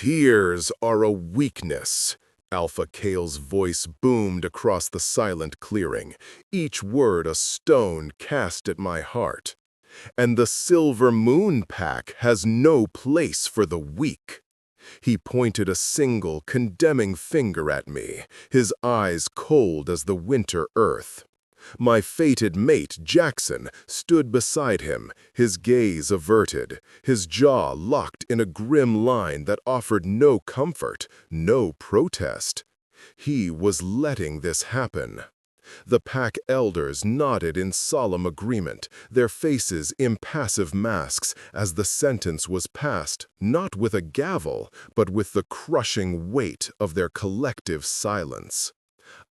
Tears are a weakness. Alpha Kale's voice boomed across the silent clearing, each word a stone cast at my heart. And the Silver Moon Pack has no place for the weak. He pointed a single, condemning finger at me, his eyes cold as the winter earth. My fated mate, Jackson, stood beside him, his gaze averted, his jaw locked in a grim line that offered no comfort, no protest. He was letting this happen. The pack elders nodded in solemn agreement, their faces impassive masks as the sentence was passed, not with a gavel, but with the crushing weight of their collective silence.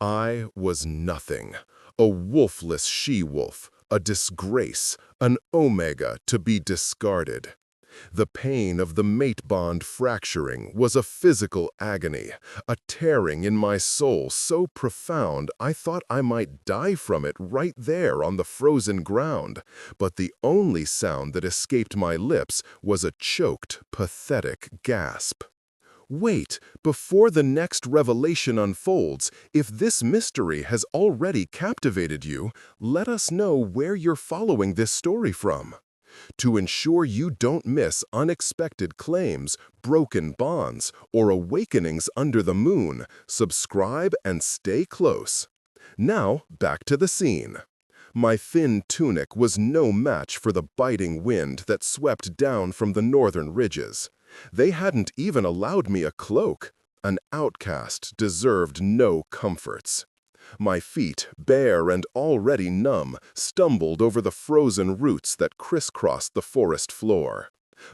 I was nothing, a wolfless she-wolf, a disgrace, an omega to be discarded. The pain of the mate bond fracturing was a physical agony, a tearing in my soul so profound I thought I might die from it right there on the frozen ground, but the only sound that escaped my lips was a choked, pathetic gasp. Wait, before the next revelation unfolds, if this mystery has already captivated you, let us know where you're following this story from. To ensure you don't miss unexpected claims, broken bonds, or awakenings under the moon, subscribe and stay close. Now, back to the scene. My thin tunic was no match for the biting wind that swept down from the northern ridges. They hadn't even allowed me a cloak. An outcast deserved no comforts. My feet, bare and already numb, stumbled over the frozen roots that crisscrossed the forest floor.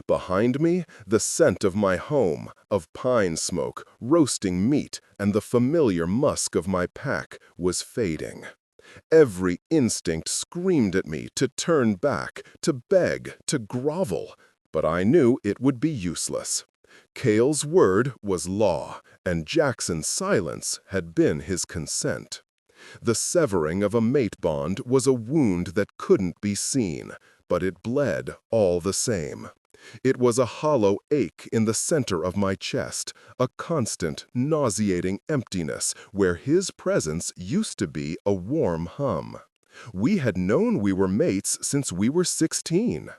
Behind me, the scent of my home, of pine smoke, roasting meat, and the familiar musk of my pack was fading. Every instinct screamed at me to turn back, to beg, to grovel, but I knew it would be useless. Kale's word was law, and Jackson's silence had been his consent. The severing of a mate bond was a wound that couldn't be seen, but it bled all the same. It was a hollow ache in the center of my chest, a constant, nauseating emptiness where his presence used to be a warm hum. We had known we were mates since we were 16.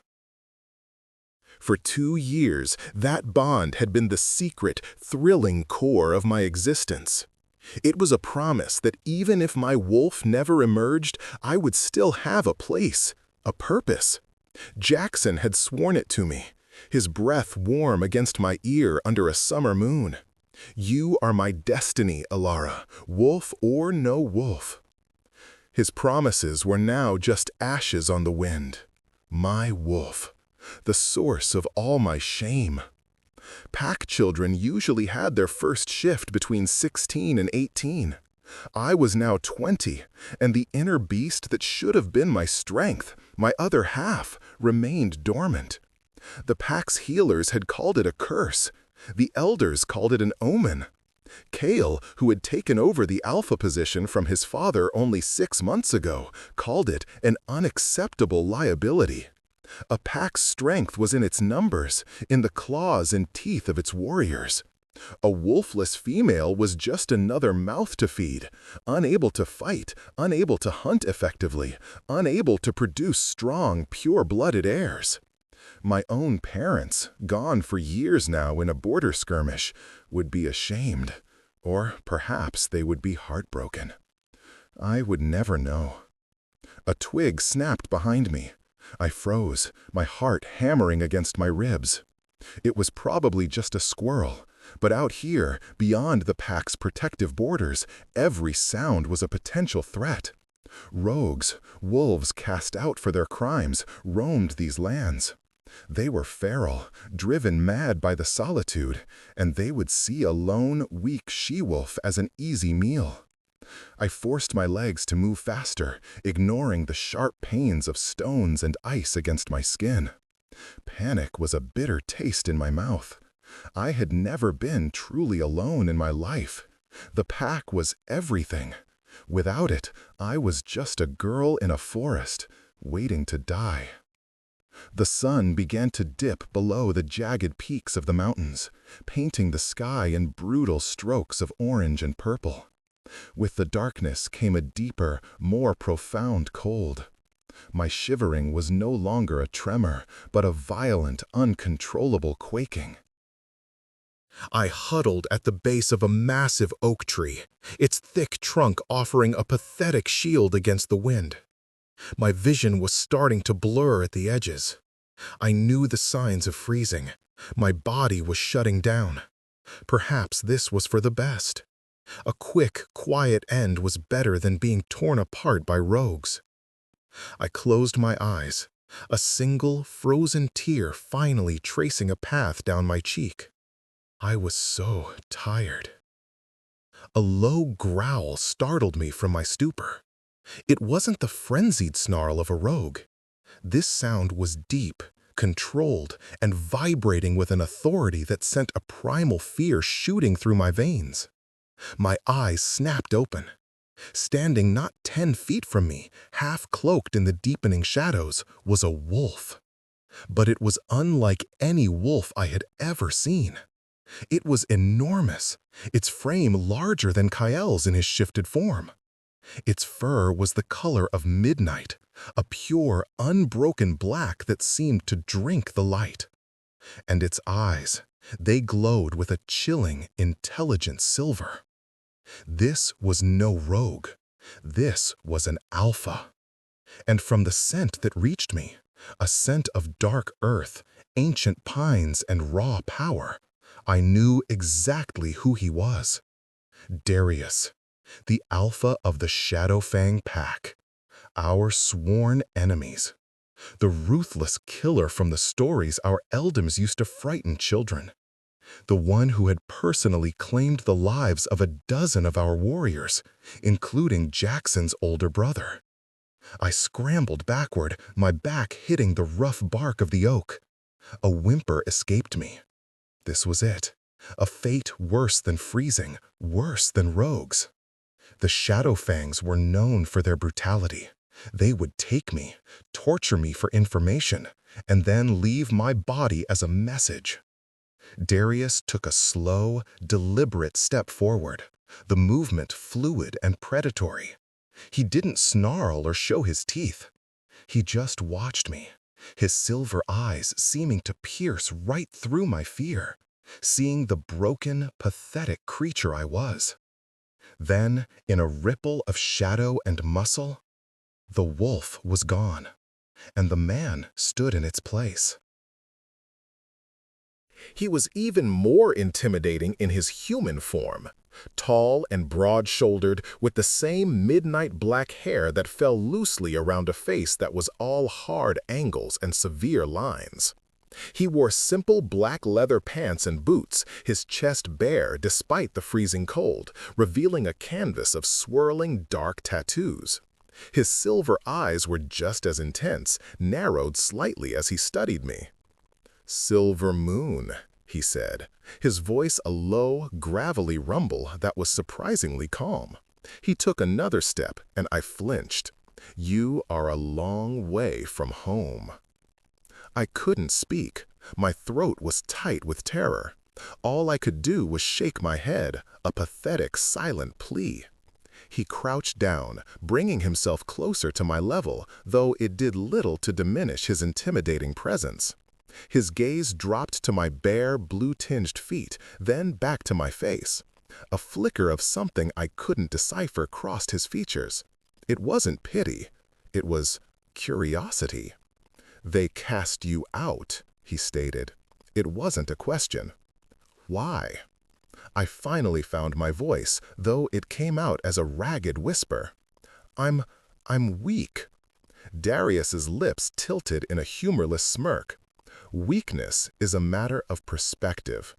For 2 years, that bond had been the secret, thrilling core of my existence. It was a promise that even if my wolf never emerged, I would still have a place, a purpose. Jackson had sworn it to me, his breath warm against my ear under a summer moon. You are my destiny, Alara, wolf or no wolf. His promises were now just ashes on the wind. My wolf, the source of all my shame. Pack children usually had their first shift between 16 and 18. I was now 20, and the inner beast that should have been my strength, my other half, remained dormant. The pack's healers had called it a curse. The elders called it an omen. Kale, who had taken over the alpha position from his father only 6 months ago, called it an unacceptable liability. A pack's strength was in its numbers, in the claws and teeth of its warriors. A wolfless female was just another mouth to feed, unable to fight, unable to hunt effectively, unable to produce strong, pure-blooded heirs. My own parents, gone for years now in a border skirmish, would be ashamed, or perhaps they would be heartbroken. I would never know. A twig snapped behind me. I froze, my heart hammering against my ribs. It was probably just a squirrel, but out here, beyond the pack's protective borders, every sound was a potential threat. Rogues, wolves cast out for their crimes, roamed these lands. They were feral, driven mad by the solitude, and they would see a lone, weak she-wolf as an easy meal. I forced my legs to move faster, ignoring the sharp pains of stones and ice against my skin. Panic was a bitter taste in my mouth. I had never been truly alone in my life. The pack was everything. Without it, I was just a girl in a forest, waiting to die. The sun began to dip below the jagged peaks of the mountains, painting the sky in brutal strokes of orange and purple. With the darkness came a deeper, more profound cold. My shivering was no longer a tremor, but a violent, uncontrollable quaking. I huddled at the base of a massive oak tree, its thick trunk offering a pathetic shield against the wind. My vision was starting to blur at the edges. I knew the signs of freezing. My body was shutting down. Perhaps this was for the best. A quick, quiet end was better than being torn apart by rogues. I closed my eyes, a single, frozen tear finally tracing a path down my cheek. I was so tired. A low growl startled me from my stupor. It wasn't the frenzied snarl of a rogue. This sound was deep, controlled, and vibrating with an authority that sent a primal fear shooting through my veins. My eyes snapped open. Standing not 10 feet from me, half cloaked in the deepening shadows, was a wolf. But it was unlike any wolf I had ever seen. It was enormous, its frame larger than Kyle in his shifted form. Its fur was the color of midnight, a pure, unbroken black that seemed to drink the light. And its eyes, they glowed with a chilling, intelligent silver. This was no rogue. This was an alpha. And from the scent that reached me, a scent of dark earth, ancient pines, and raw power, I knew exactly who he was. Darius, the alpha of the Shadowfang Pack, our sworn enemies. The ruthless killer from the stories our elders used to frighten children. The one who had personally claimed the lives of a dozen of our warriors, including Jackson's older brother. I scrambled backward, my back hitting the rough bark of the oak. A whimper escaped me. This was it. A fate worse than freezing, worse than rogues. The Shadowfangs were known for their brutality. They would take me, torture me for information, and then leave my body as a message. Darius took a slow, deliberate step forward, the movement fluid and predatory. He didn't snarl or show his teeth. He just watched me, his silver eyes seeming to pierce right through my fear, seeing the broken, pathetic creature I was. Then, in a ripple of shadow and muscle, the wolf was gone, and the man stood in its place. He was even more intimidating in his human form, tall and broad-shouldered, with the same midnight black hair that fell loosely around a face that was all hard angles and severe lines. He wore simple black leather pants and boots, his chest bare despite the freezing cold, revealing a canvas of swirling dark tattoos. His silver eyes were just as intense, narrowed slightly as he studied me. "Silver Moon," he said, his voice a low, gravelly rumble that was surprisingly calm. He took another step, and I flinched. "You are a long way from home." I couldn't speak. My throat was tight with terror. All I could do was shake my head, a pathetic, silent plea. He crouched down, bringing himself closer to my level, though it did little to diminish his intimidating presence. His gaze dropped to my bare, blue-tinged feet, then back to my face. A flicker of something I couldn't decipher crossed his features. It wasn't pity. It was curiosity. "They cast you out," he stated. It wasn't a question. Why? I finally found my voice, though it came out as a ragged whisper. I'm weak." Darius's lips tilted in a humorless smirk. "Weakness is a matter of perspective.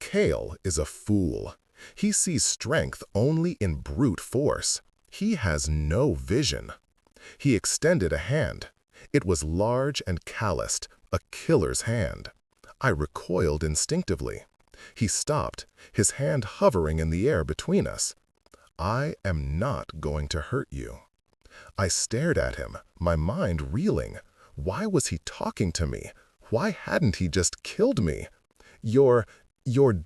Kale is a fool. He sees strength only in brute force. He has no vision." He extended a hand. It was large and calloused, a killer's hand. I recoiled instinctively. He stopped, his hand hovering in the air between us. "I am not going to hurt you." I stared at him, my mind reeling. Why was he talking to me? Why hadn't he just killed me? You're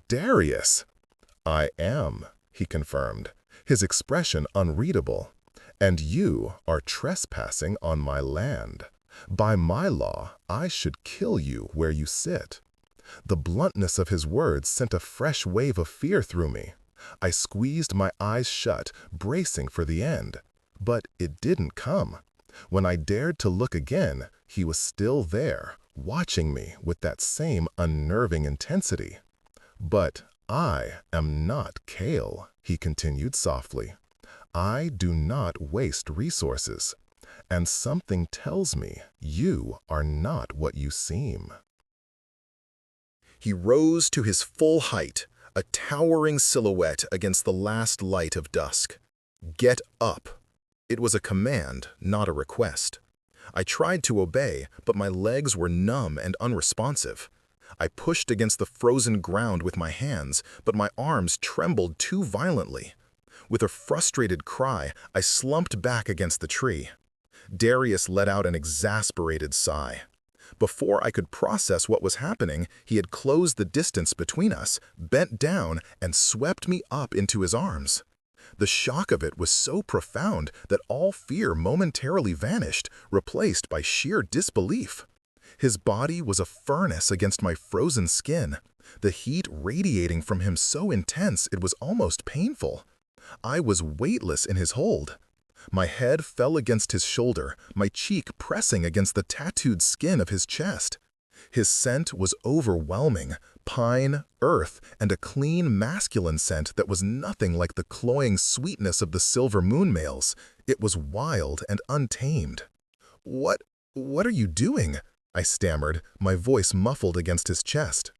Darius. I am, he confirmed, his expression unreadable. And you are trespassing on my land. By my law, I should kill you where you sit. The bluntness of his words sent a fresh wave of fear through me. I squeezed my eyes shut, bracing for the end. But it didn't come. When I dared to look again, he was still there, watching me with that same unnerving intensity. But I am not Kale, he continued softly. I do not waste resources, and something tells me you are not what you seem. He rose to his full height, a towering silhouette against the last light of dusk. Get up. It was a command, not a request. I tried to obey, but my legs were numb and unresponsive. I pushed against the frozen ground with my hands, but my arms trembled too violently. With a frustrated cry, I slumped back against the tree. Darius let out an exasperated sigh. Before I could process what was happening, he had closed the distance between us, bent down, and swept me up into his arms. The shock of it was so profound that all fear momentarily vanished, replaced by sheer disbelief. His body was a furnace against my frozen skin, the heat radiating from him so intense it was almost painful. I was weightless in his hold. My head fell against his shoulder, my cheek pressing against the tattooed skin of his chest. His scent was overwhelming, pine, earth, and a clean masculine scent that was nothing like the cloying sweetness of the silver moon males. It was wild and untamed. What are you doing?" I stammered, my voice muffled against his chest.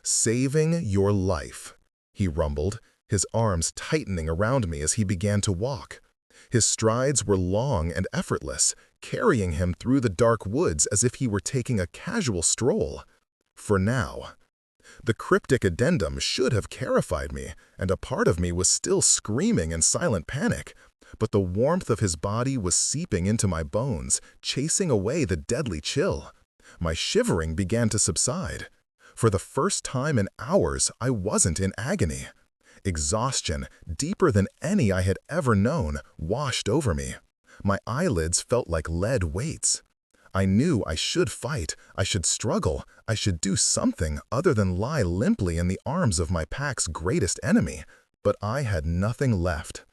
"Saving your life," he rumbled, his arms tightening around me as he began to walk. His strides were long and effortless, carrying him through the dark woods as if he were taking a casual stroll. For now. The cryptic addendum should have terrified me, and a part of me was still screaming in silent panic. But the warmth of his body was seeping into my bones, chasing away the deadly chill. My shivering began to subside. For the first time in hours, I wasn't in agony. Exhaustion, deeper than any I had ever known, washed over me. My eyelids felt like lead weights. I knew I should fight, I should struggle, I should do something other than lie limply in the arms of my pack's greatest enemy, but I had nothing left.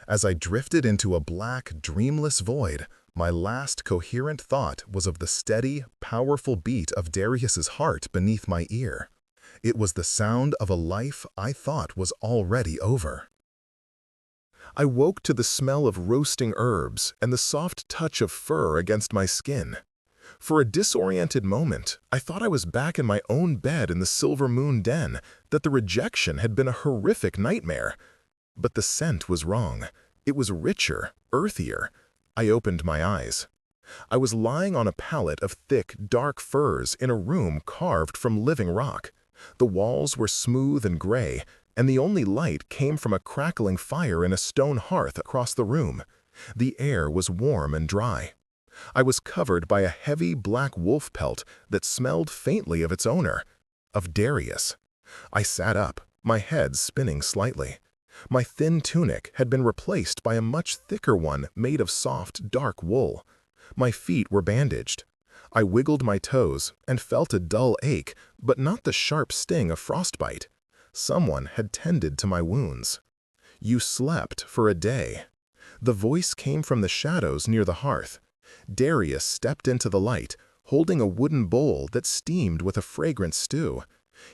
As I drifted into a black, dreamless void, my last coherent thought was of the steady, powerful beat of Darius's heart beneath my ear. It was the sound of a life I thought was already over. I woke to the smell of roasting herbs and the soft touch of fur against my skin. For a disoriented moment, I thought I was back in my own bed in the Silver Moon Den, that the rejection had been a horrific nightmare. But the scent was wrong. It was richer, earthier. I opened my eyes. I was lying on a pallet of thick, dark furs in a room carved from living rock. The walls were smooth and gray, and the only light came from a crackling fire in a stone hearth across the room. The air was warm and dry. I was covered by a heavy black wolf pelt that smelled faintly of its owner, of Darius. I sat up, my head spinning slightly. My thin tunic had been replaced by a much thicker one made of soft, dark wool. My feet were bandaged. I wiggled my toes and felt a dull ache, but not the sharp sting of frostbite. Someone had tended to my wounds. "You slept for a day." The voice came from the shadows near the hearth. Darius stepped into the light, holding a wooden bowl that steamed with a fragrant stew.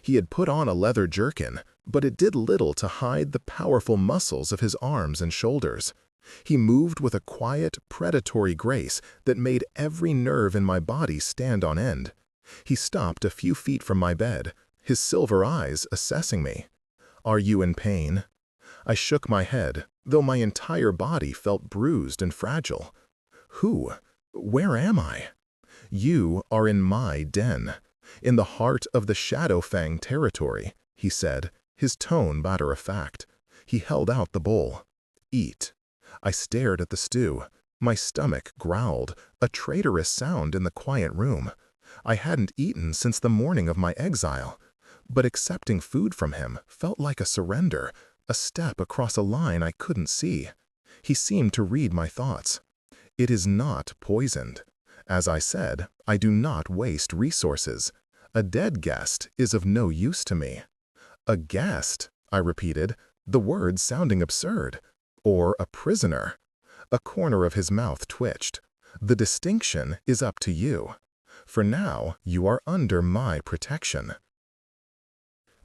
He had put on a leather jerkin, but it did little to hide the powerful muscles of his arms and shoulders. He moved with a quiet, predatory grace that made every nerve in my body stand on end. He stopped a few feet from my bed, his silver eyes assessing me. "Are you in pain?" I shook my head, though my entire body felt bruised and fragile. "Who? Where am I?" "You are in my den, in the heart of the Shadowfang territory," he said, his tone matter-of-fact. He held out the bowl. "Eat." I stared at the stew. My stomach growled, a traitorous sound in the quiet room. I hadn't eaten since the morning of my exile, but accepting food from him felt like a surrender, a step across a line I couldn't see. He seemed to read my thoughts. It is not poisoned. As I said, I do not waste resources. A dead guest is of no use to me. A guest, I repeated, the word sounding absurd. Or a prisoner. A corner of his mouth twitched. The distinction is up to you. For now, you are under my protection.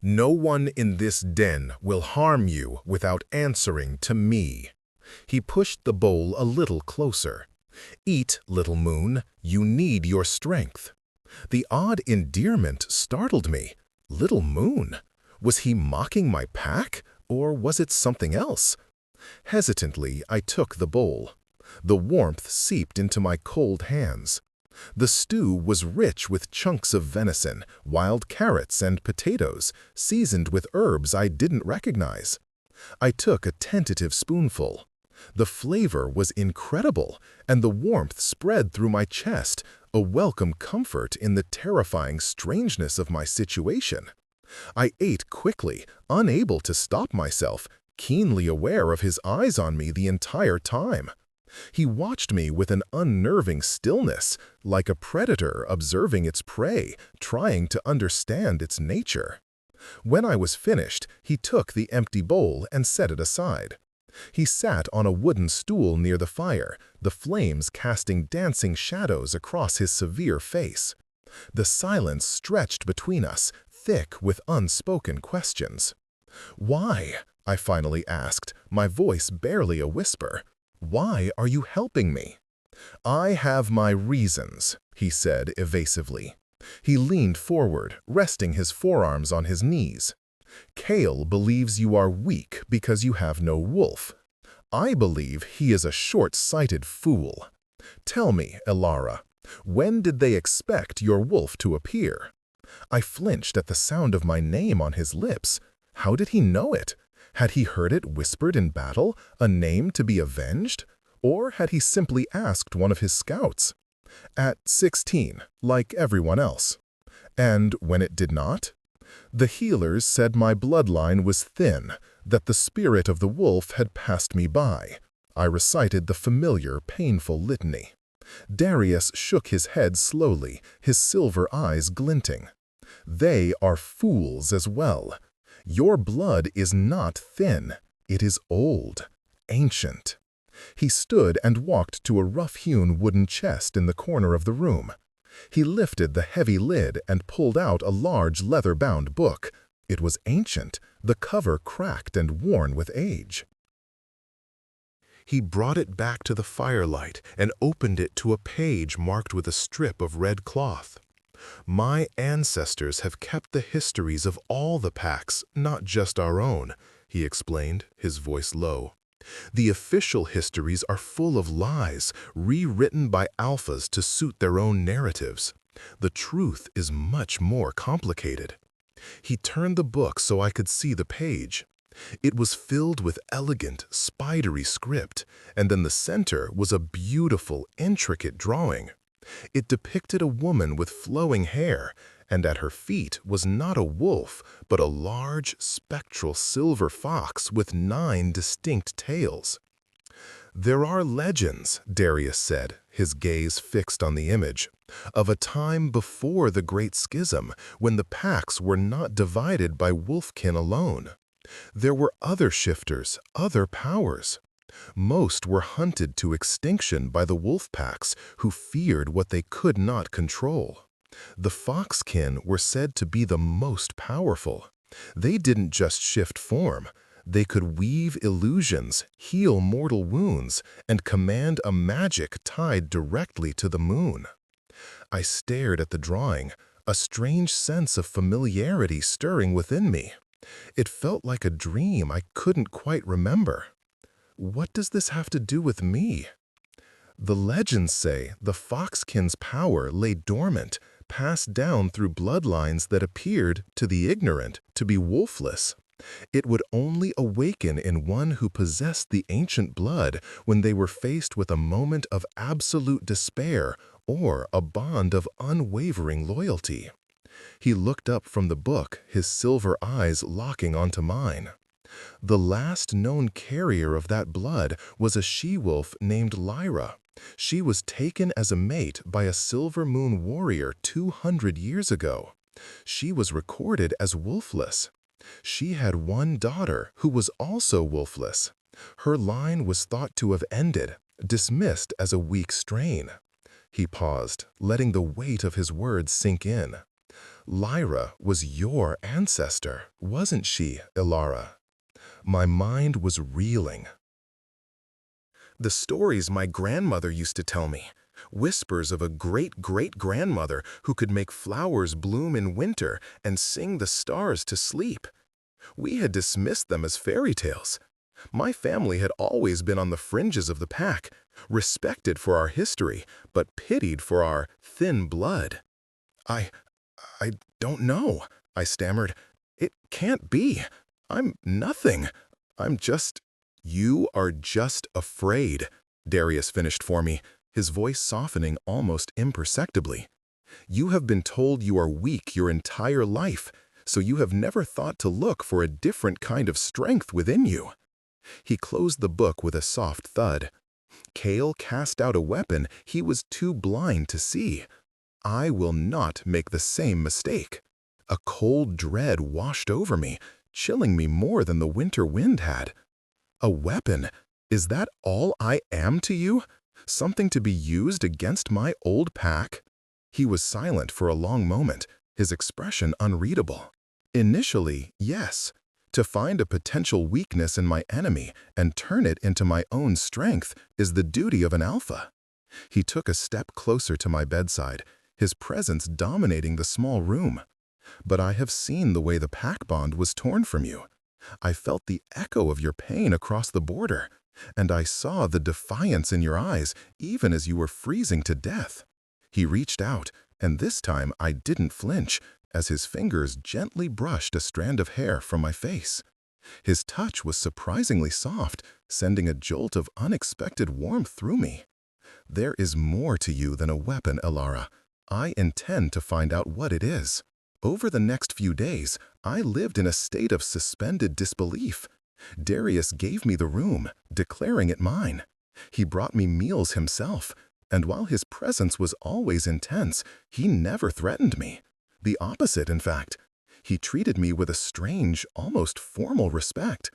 No one in this den will harm you without answering to me. He pushed the bowl a little closer. Eat, little moon, you need your strength. The odd endearment startled me. Little moon? Was he mocking my pack, or was it something else? Hesitantly, I took the bowl. The warmth seeped into my cold hands. The stew was rich with chunks of venison, wild carrots, and potatoes, seasoned with herbs I didn't recognize. I took a tentative spoonful. The flavor was incredible, and the warmth spread through my chest, a welcome comfort in the terrifying strangeness of my situation. I ate quickly, unable to stop myself, keenly aware of his eyes on me the entire time. He watched me with an unnerving stillness, like a predator observing its prey, trying to understand its nature. When I was finished, he took the empty bowl and set it aside. He sat on a wooden stool near the fire, the flames casting dancing shadows across his severe face. The silence stretched between us, thick with unspoken questions. "Why?" I finally asked, my voice barely a whisper. "Why are you helping me?" "I have my reasons," he said evasively. He leaned forward, resting his forearms on his knees. "Kale believes you are weak because you have no wolf. I believe he is a short-sighted fool. Tell me, Elara, when did they expect your wolf to appear?" I flinched at the sound of my name on his lips. How did he know it? Had he heard it whispered in battle, a name to be avenged? Or had he simply asked one of his scouts? "At 16, like everyone else." "And when it did not?" "The healers said my bloodline was thin, that the spirit of the wolf had passed me by." I recited the familiar, painful litany. Darius shook his head slowly, his silver eyes glinting. "They are fools as well. Your blood is not thin, it is old, ancient." He stood and walked to a rough-hewn wooden chest in the corner of the room. He lifted the heavy lid and pulled out a large leather-bound book. It was ancient, the cover cracked and worn with age. He brought it back to the firelight and opened it to a page marked with a strip of red cloth. "My ancestors have kept the histories of all the packs, not just our own," he explained, his voice low. "The official histories are full of lies, rewritten by alphas to suit their own narratives. The truth is much more complicated." He turned the book so I could see the page. It was filled with elegant, spidery script, and in the center was a beautiful, intricate drawing. It depicted a woman with flowing hair, and at her feet was not a wolf, but a large, spectral silver fox with 9 distinct tails. "There are legends," Darius said, his gaze fixed on the image, "of a time before the Great Schism, when the packs were not divided by wolfkin alone. There were other shifters, other powers. Most were hunted to extinction by the wolf packs, who feared what they could not control. The foxkin were said to be the most powerful. They didn't just shift form. They could weave illusions, heal mortal wounds, and command a magic tied directly to the moon." I stared at the drawing, a strange sense of familiarity stirring within me. It felt like a dream I couldn't quite remember. What does this have to do with me? "The legends say the foxkin's power lay dormant, passed down through bloodlines that appeared, to the ignorant, to be wolfless. It would only awaken in one who possessed the ancient blood when they were faced with a moment of absolute despair or a bond of unwavering loyalty. He looked up from the book, his silver eyes locking onto mine. The last known carrier of that blood was a she-wolf named Lyra. She was taken as a mate by a Silver Moon warrior 200 years ago. She was recorded as wolfless. She had one daughter who was also wolfless. Her line was thought to have ended, dismissed as a weak strain. He paused, letting the weight of his words sink in. Lyra was your ancestor, wasn't she, Ilara? My mind was reeling. The stories my grandmother used to tell me, whispers of a great-great-grandmother who could make flowers bloom in winter and sing the stars to sleep. We had dismissed them as fairy tales. My family had always been on the fringes of the pack, respected for our history, but pitied for our thin blood. I don't know, I stammered. It can't be. I'm nothing. I'm just... You are just afraid, Darius finished for me, his voice softening almost imperceptibly. You have been told you are weak your entire life, so you have never thought to look for a different kind of strength within you. He closed the book with a soft thud. Cale cast out a weapon he was too blind to see. I will not make the same mistake. A cold dread washed over me, chilling me more than the winter wind had. A weapon? Is that all I am to you? Something to be used against my old pack? He was silent for a long moment, his expression unreadable. Initially, yes. To find a potential weakness in my enemy and turn it into my own strength is the duty of an alpha. He took a step closer to my bedside, his presence dominating the small room. But I have seen the way the pack bond was torn from you. I felt the echo of your pain across the border, and I saw the defiance in your eyes even as you were freezing to death. He reached out, and this time I didn't flinch, as his fingers gently brushed a strand of hair from my face. His touch was surprisingly soft, sending a jolt of unexpected warmth through me. There is more to you than a weapon, Ilara. I intend to find out what it is. Over the next few days, I lived in a state of suspended disbelief. Darius gave me the room, declaring it mine. He brought me meals himself, and while his presence was always intense, he never threatened me. The opposite, in fact. He treated me with a strange, almost formal respect.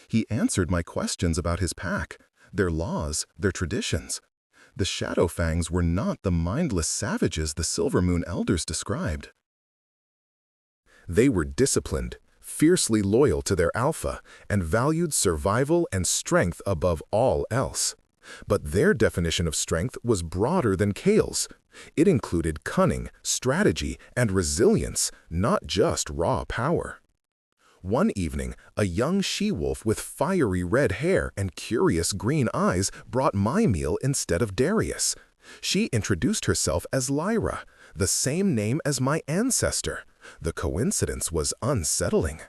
He answered my questions about his pack, their laws, their traditions. The Shadowfangs were not the mindless savages the Silver Moon Elders described. They were disciplined, fiercely loyal to their alpha, and valued survival and strength above all else. But their definition of strength was broader than Cale's. It included cunning, strategy, and resilience, not just raw power. One evening, a young she-wolf with fiery red hair and curious green eyes brought my meal instead of Darius. She introduced herself as Lyra, the same name as my ancestor. The coincidence was unsettling.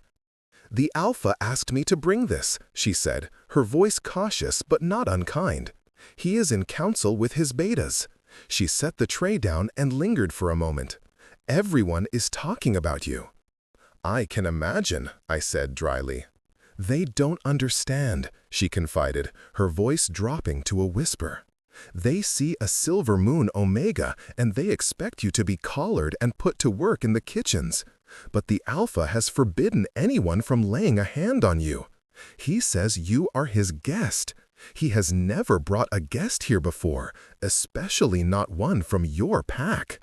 "The Alpha asked me to bring this," she said, her voice cautious but not unkind. "He is in council with his betas." She set the tray down and lingered for a moment. "Everyone is talking about you." "I can imagine," I said dryly. "They don't understand," she confided, her voice dropping to a whisper. "They see a Silver Moon Omega and they expect you to be collared and put to work in the kitchens. But the Alpha has forbidden anyone from laying a hand on you. He says you are his guest. He has never brought a guest here before, especially not one from your pack."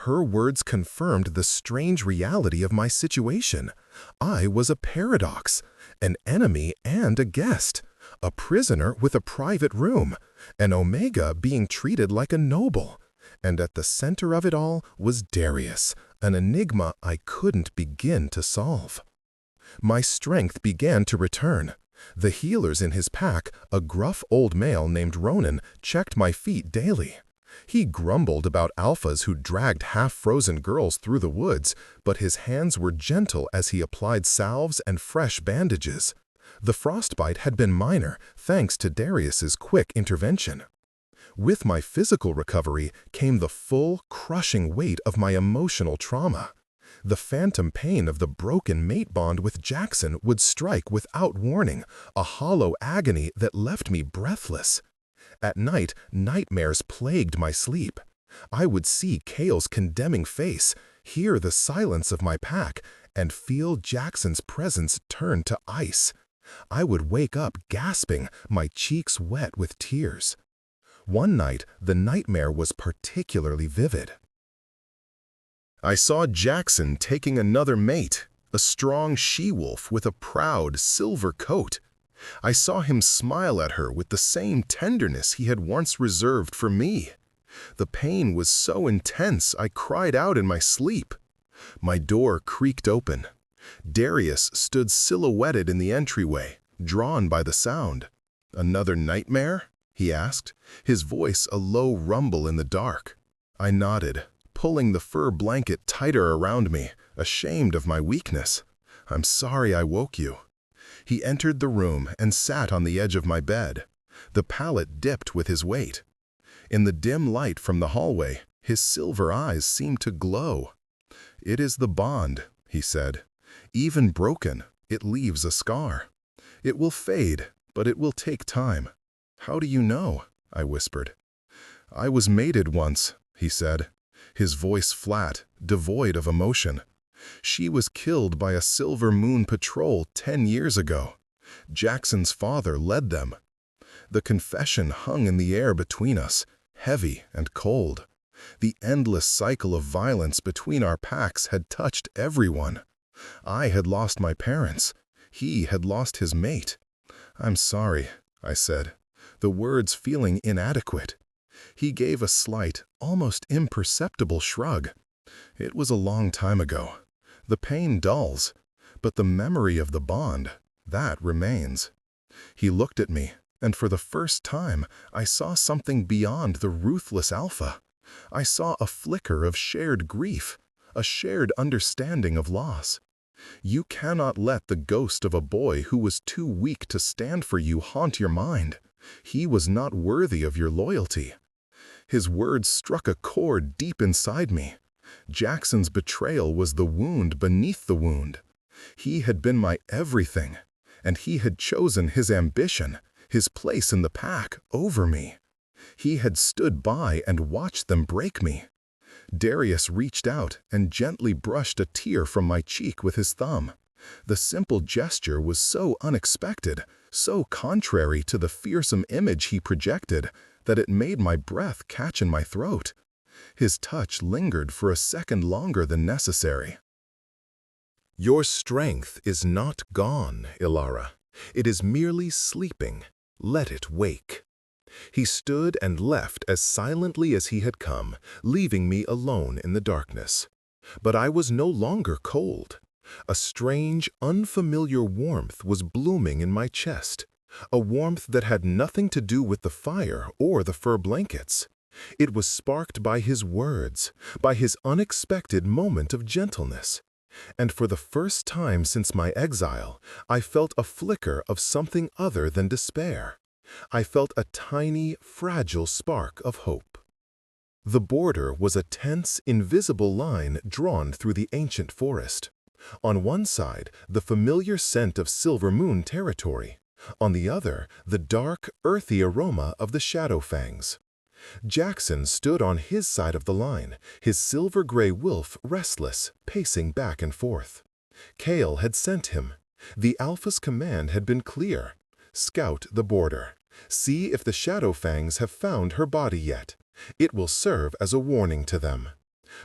Her words confirmed the strange reality of my situation. I was a paradox, an enemy and a guest, a prisoner with a private room, an Omega being treated like a noble. And at the center of it all was Darius, an enigma I couldn't begin to solve. My strength began to return. The healers in his pack, a gruff old male named Ronan, checked my feet daily. He grumbled about alphas who dragged half-frozen girls through the woods, but his hands were gentle as he applied salves and fresh bandages. The frostbite had been minor, thanks to Darius's quick intervention. With my physical recovery came the full, crushing weight of my emotional trauma. The phantom pain of the broken mate bond with Jackson would strike without warning, a hollow agony that left me breathless. At night, nightmares plagued my sleep. I would see Cale's condemning face, hear the silence of my pack, and feel Jackson's presence turn to ice. I would wake up gasping, my cheeks wet with tears. One night, the nightmare was particularly vivid. I saw Jackson taking another mate, a strong she-wolf with a proud silver coat. I saw him smile at her with the same tenderness he had once reserved for me. The pain was so intense I cried out in my sleep. My door creaked open. Darius stood silhouetted in the entryway, drawn by the sound. "Another nightmare?" he asked, his voice a low rumble in the dark. I nodded, pulling the fur blanket tighter around me, ashamed of my weakness. "I'm sorry I woke you." He entered the room and sat on the edge of my bed. The pallet dipped with his weight. In the dim light from the hallway, his silver eyes seemed to glow. "It is the bond," he said. "Even broken, it leaves a scar. It will fade, but it will take time." "How do you know?" I whispered. "I was mated once," he said, his voice flat, devoid of emotion. "She was killed by a Silver Moon patrol 10 years ago. Jackson's father led them." The confession hung in the air between us, heavy and cold. The endless cycle of violence between our packs had touched everyone. I had lost my parents. He had lost his mate. "I'm sorry," I said, the words feeling inadequate. He gave a slight, almost imperceptible shrug. "It was a long time ago. The pain dulls, but the memory of the bond, that remains." He looked at me, and for the first time, I saw something beyond the ruthless alpha. I saw a flicker of shared grief, a shared understanding of loss. You cannot let the ghost of a boy who was too weak to stand for you haunt your mind. He was not worthy of your loyalty. His words struck a chord deep inside me. Jackson's betrayal was the wound beneath the wound. He had been my everything, and he had chosen his ambition, his place in the pack, over me. He had stood by and watched them break me. Darius reached out and gently brushed a tear from my cheek with his thumb. The simple gesture was so unexpected, so contrary to the fearsome image he projected, that it made my breath catch in my throat. His touch lingered for a second longer than necessary. "Your strength is not gone, Ilara. It is merely sleeping. Let it wake." He stood and left as silently as he had come, leaving me alone in the darkness. But I was no longer cold. A strange, unfamiliar warmth was blooming in my chest, a warmth that had nothing to do with the fire or the fur blankets. It was sparked by his words, by his unexpected moment of gentleness. And for the first time since my exile, I felt a flicker of something other than despair. I felt a tiny, fragile spark of hope. The border was a tense, invisible line drawn through the ancient forest. On one side, the familiar scent of Silver Moon territory. On the other, the dark, earthy aroma of the Shadowfangs. Jackson stood on his side of the line, his silver-gray wolf restless, pacing back and forth. Cale had sent him. The Alpha's command had been clear. Scout the border. See if the Shadowfangs have found her body yet. It will serve as a warning to them.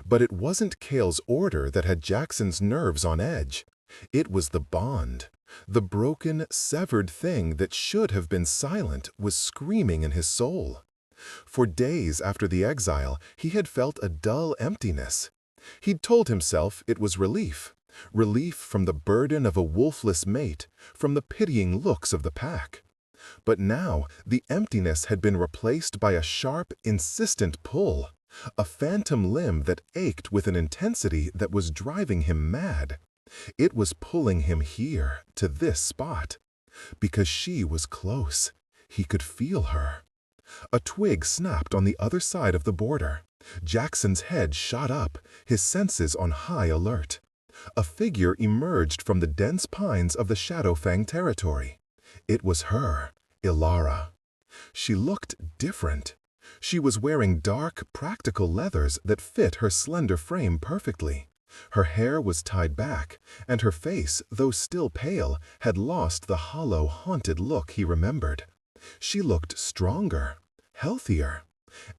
But it wasn't Cale's order that had Jackson's nerves on edge. It was the bond. The broken, severed thing that should have been silent was screaming in his soul. For days after the exile, he had felt a dull emptiness. He'd told himself it was relief. Relief from the burden of a wolfless mate, from the pitying looks of the pack. But now the emptiness had been replaced by a sharp, insistent pull, a phantom limb that ached with an intensity that was driving him mad. It was pulling him here, to this spot. Because she was close. He could feel her. A twig snapped on the other side of the border. Jackson's head shot up, his senses on high alert. A figure emerged from the dense pines of the Shadowfang territory. It was her, Ilara. She looked different. She was wearing dark, practical leathers that fit her slender frame perfectly. Her hair was tied back, and her face, though still pale, had lost the hollow, haunted look he remembered. She looked stronger, healthier,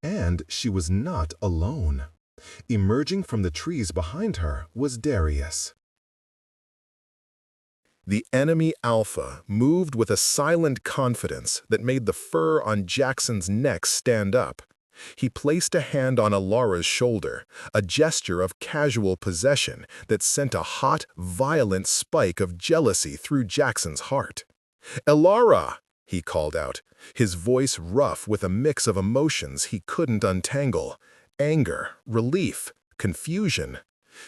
and she was not alone. Emerging from the trees behind her was Darius. The enemy Alpha moved with a silent confidence that made the fur on Jackson's neck stand up. He placed a hand on Ilara's shoulder, a gesture of casual possession that sent a hot, violent spike of jealousy through Jackson's heart. "Ilara!" he called out, his voice rough with a mix of emotions he couldn't untangle: anger, relief, confusion.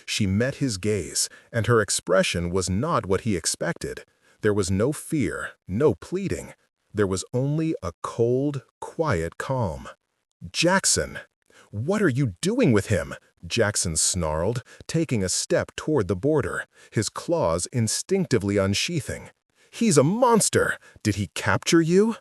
She met his gaze, and her expression was not what he expected. There was no fear, no pleading. There was only a cold, quiet calm. "Jackson! What are you doing with him?" Jackson snarled, taking a step toward the border, his claws instinctively unsheathing. "He's a monster! Did he capture you?"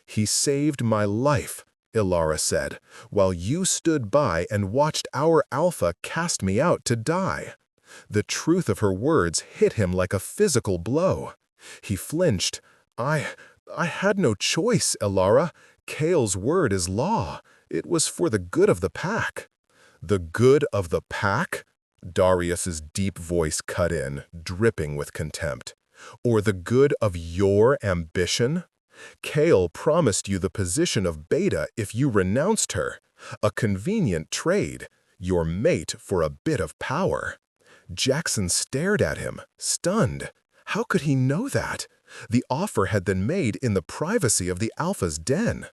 "He saved my life," Ilara said, "while you stood by and watched our Alpha cast me out to die." The truth of her words hit him like a physical blow. He flinched. I had no choice, Ilara. Kale's word is law. It was for the good of the pack." "The good of the pack?" Darius's deep voice cut in, dripping with contempt. "Or the good of your ambition? Kale promised you the position of Beta if you renounced her. A convenient trade, your mate for a bit of power." Jackson stared at him, stunned. How could he know that? The offer had been made in the privacy of the Alpha's den.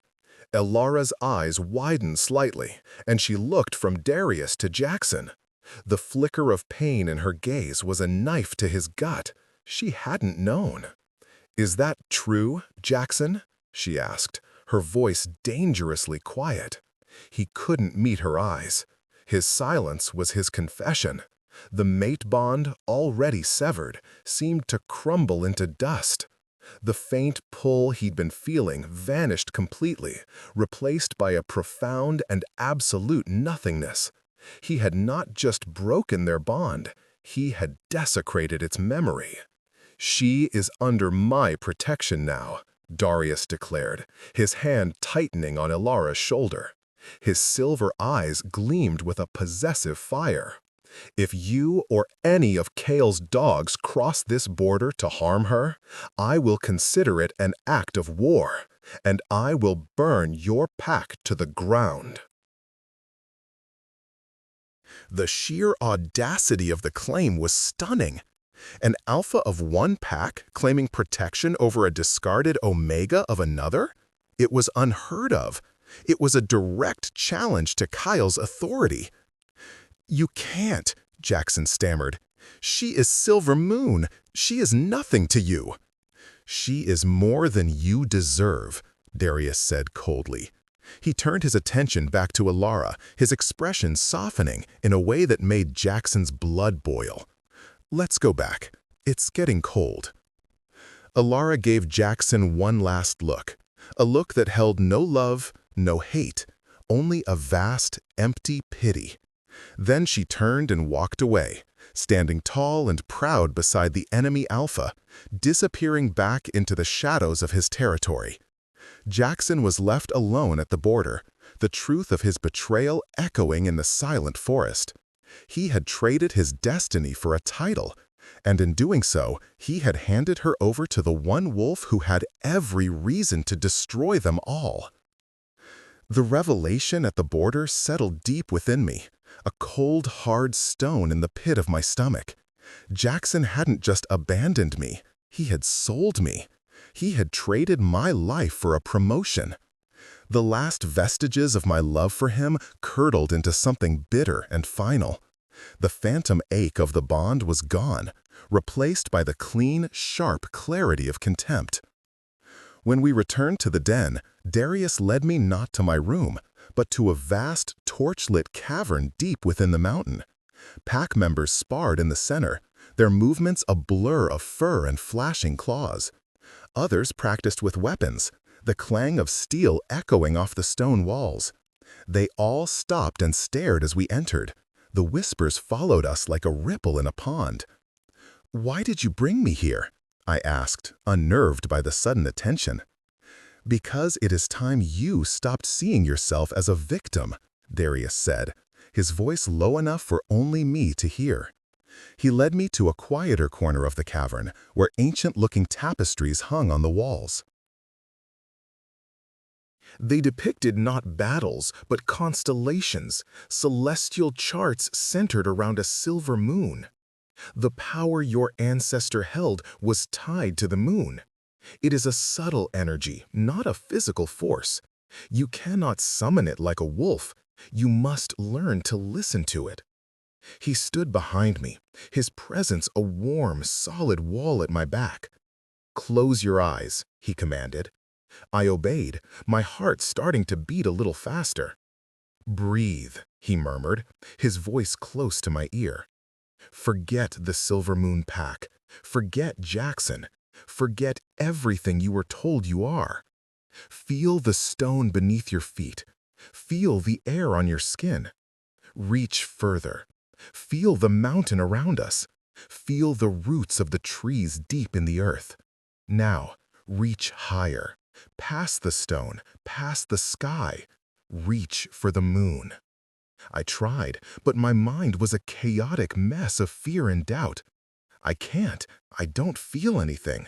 Ilara's eyes widened slightly, and she looked from Darius to Jackson. The flicker of pain in her gaze was a knife to his gut. She hadn't known. "Is that true, Jackson?" she asked, her voice dangerously quiet. He couldn't meet her eyes. His silence was his confession. The mate bond, already severed, seemed to crumble into dust. The faint pull he'd been feeling vanished completely, replaced by a profound and absolute nothingness. He had not just broken their bond, he had desecrated its memory. "She is under my protection now," Darius declared, his hand tightening on Ilara's shoulder. His silver eyes gleamed with a possessive fire. "If you or any of Kale's dogs cross this border to harm her, I will consider it an act of war, and I will burn your pack to the ground." The sheer audacity of the claim was stunning. An Alpha of one pack claiming protection over a discarded Omega of another? It was unheard of. It was a direct challenge to Kyle's authority. "You can't," Jackson stammered. "She is Silver Moon. She is nothing to you." "She is more than you deserve," Darius said coldly. He turned his attention back to Ilara, his expression softening in a way that made Jackson's blood boil. "Let's go back. It's getting cold." Ilara gave Jackson one last look, a look that held no love, no hate, only a vast, empty pity. Then she turned and walked away, standing tall and proud beside the enemy Alpha, disappearing back into the shadows of his territory. Jackson was left alone at the border, the truth of his betrayal echoing in the silent forest. He had traded his destiny for a title, and in doing so, he had handed her over to the one wolf who had every reason to destroy them all. The revelation at the border settled deep within me, a cold, hard stone in the pit of my stomach. Jackson hadn't just abandoned me, he had sold me. He had traded my life for a promotion. The last vestiges of my love for him curdled into something bitter and final. The phantom ache of the bond was gone, replaced by the clean, sharp clarity of contempt. When we returned to the den, Darius led me not to my room, but to a vast, torch-lit cavern deep within the mountain. Pack members sparred in the center, their movements a blur of fur and flashing claws. Others practiced with weapons, the clang of steel echoing off the stone walls. They all stopped and stared as we entered. The whispers followed us like a ripple in a pond. "Why did you bring me here?" I asked, unnerved by the sudden attention. "Because it is time you stopped seeing yourself as a victim," Darius said, his voice low enough for only me to hear. He led me to a quieter corner of the cavern, where ancient-looking tapestries hung on the walls. They depicted not battles, but constellations, celestial charts centered around a silver moon. The power your ancestor held was tied to the moon. It is a subtle energy, not a physical force. You cannot summon it like a wolf. You must learn to listen to it. He stood behind me, his presence a warm, solid wall at my back. "Close your eyes," he commanded. I obeyed, my heart starting to beat a little faster. "Breathe," he murmured, his voice close to my ear. "Forget the Silver Moon Pack. Forget Jackson. Forget everything you were told you are. Feel the stone beneath your feet. Feel the air on your skin. Reach further. Feel the mountain around us. Feel the roots of the trees deep in the earth. Now, reach higher. Past the stone, past the sky. Reach for the moon." I tried, but my mind was a chaotic mess of fear and doubt. "I can't. I don't feel anything."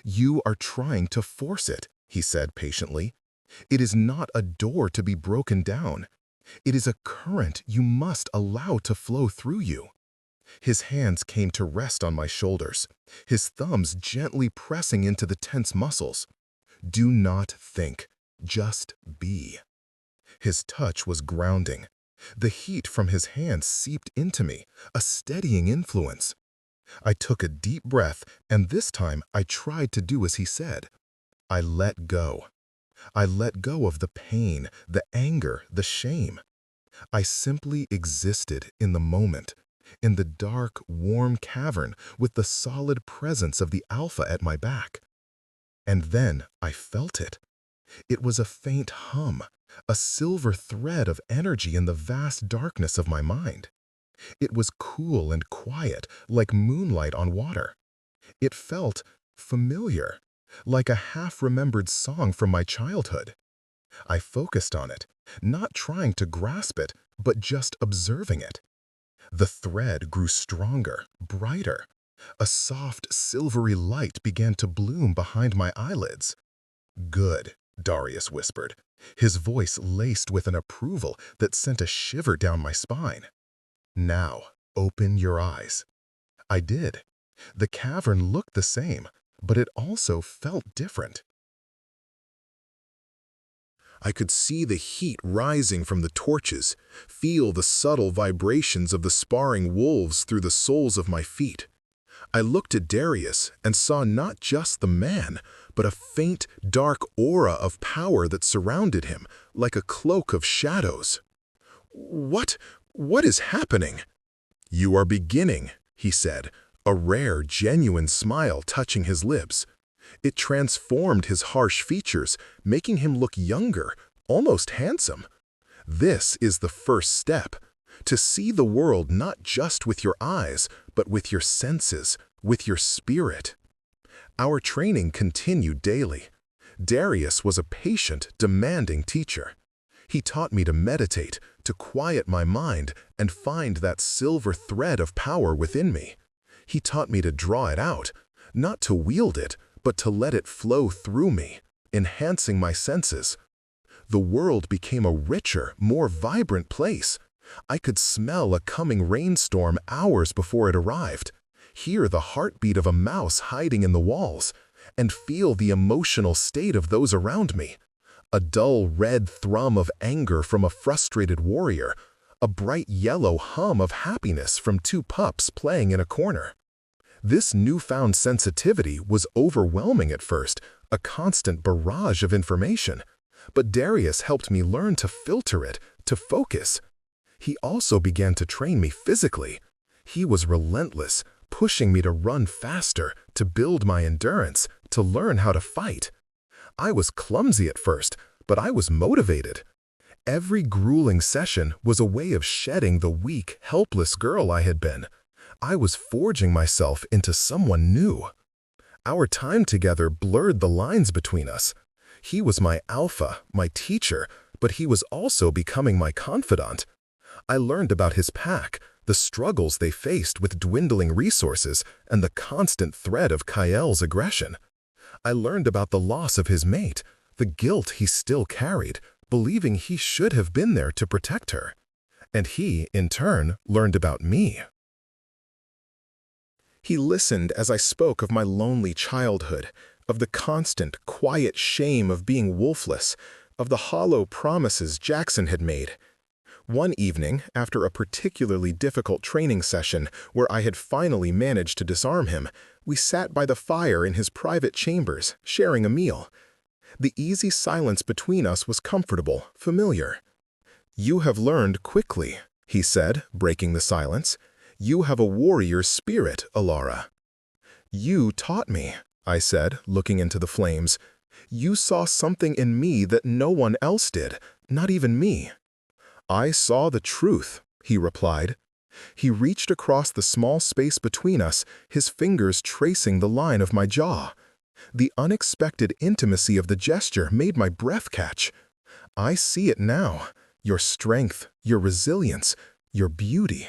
"You are trying to force it," he said patiently. "It is not a door to be broken down. It is a current you must allow to flow through you." His hands came to rest on my shoulders, his thumbs gently pressing into the tense muscles. "Do not think, just be." His touch was grounding. The heat from his hands seeped into me, a steadying influence. I took a deep breath, and this time I tried to do as he said. I let go. I let go of the pain, the anger, the shame. I simply existed in the moment, in the dark, warm cavern with the solid presence of the Alpha at my back. And then I felt it. It was a faint hum, a silver thread of energy in the vast darkness of my mind. It was cool and quiet, like moonlight on water. It felt familiar, like a half-remembered song from my childhood. I focused on it, not trying to grasp it, but just observing it. The thread grew stronger, brighter. A soft, silvery light began to bloom behind my eyelids. "Good," Darius whispered, his voice laced with an approval that sent a shiver down my spine. "Now, open your eyes." I did. The cavern looked the same, but it also felt different. I could see the heat rising from the torches, feel the subtle vibrations of the sparring wolves through the soles of my feet. I looked at Darius and saw not just the man, but a faint, dark aura of power that surrounded him, like a cloak of shadows. What is happening?" "You are beginning," he said, a rare, genuine smile touching his lips. It transformed his harsh features, making him look younger, almost handsome. "This is the first step. To see the world not just with your eyes, but with your senses, with your spirit." Our training continued daily. Darius was a patient, demanding teacher. He taught me to meditate, to quiet my mind, and find that silver thread of power within me. He taught me to draw it out, not to wield it, but to let it flow through me, enhancing my senses. The world became a richer, more vibrant place. I could smell a coming rainstorm hours before it arrived, hear the heartbeat of a mouse hiding in the walls, and feel the emotional state of those around me. A dull red thrum of anger from a frustrated warrior, a bright yellow hum of happiness from two pups playing in a corner. This newfound sensitivity was overwhelming at first, a constant barrage of information. But Darius helped me learn to filter it, to focus. He also began to train me physically. He was relentless, pushing me to run faster, to build my endurance, to learn how to fight. I was clumsy at first, but I was motivated. Every grueling session was a way of shedding the weak, helpless girl I had been. I was forging myself into someone new. Our time together blurred the lines between us. He was my alpha, my teacher, but he was also becoming my confidant. I learned about his pack, the struggles they faced with dwindling resources, and the constant threat of Kyle aggression. I learned about the loss of his mate, the guilt he still carried, believing he should have been there to protect her. And he, in turn, learned about me. He listened as I spoke of my lonely childhood, of the constant, quiet shame of being wolfless, of the hollow promises Jackson had made. One evening, after a particularly difficult training session where I had finally managed to disarm him, we sat by the fire in his private chambers, sharing a meal. The easy silence between us was comfortable, familiar. "You have learned quickly," he said, breaking the silence. "You have a warrior's spirit, Alara." "You taught me," I said, looking into the flames. "You saw something in me that no one else did, not even me." "I saw the truth," he replied. He reached across the small space between us, his fingers tracing the line of my jaw. The unexpected intimacy of the gesture made my breath catch. "I see it now. Your strength, your resilience, your beauty."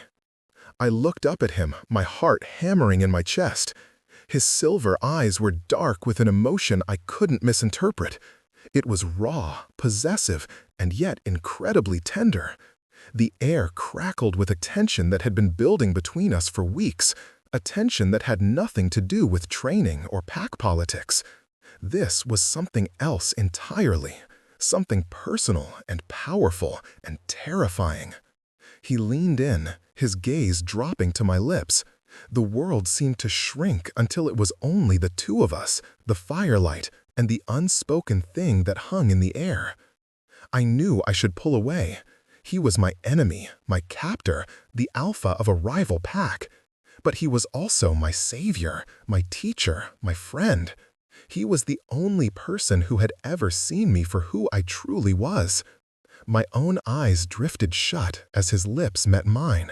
I looked up at him, my heart hammering in my chest. His silver eyes were dark with an emotion I couldn't misinterpret. It was raw, possessive, and yet incredibly tender. The air crackled with a tension that had been building between us for weeks, a tension that had nothing to do with training or pack politics. This was something else entirely, something personal and powerful and terrifying. He leaned in, his gaze dropping to my lips. The world seemed to shrink until it was only the two of us, the firelight, and the unspoken thing that hung in the air. I knew I should pull away. He was my enemy, my captor, the alpha of a rival pack. But he was also my savior, my teacher, my friend. He was the only person who had ever seen me for who I truly was. My own eyes drifted shut as his lips met mine.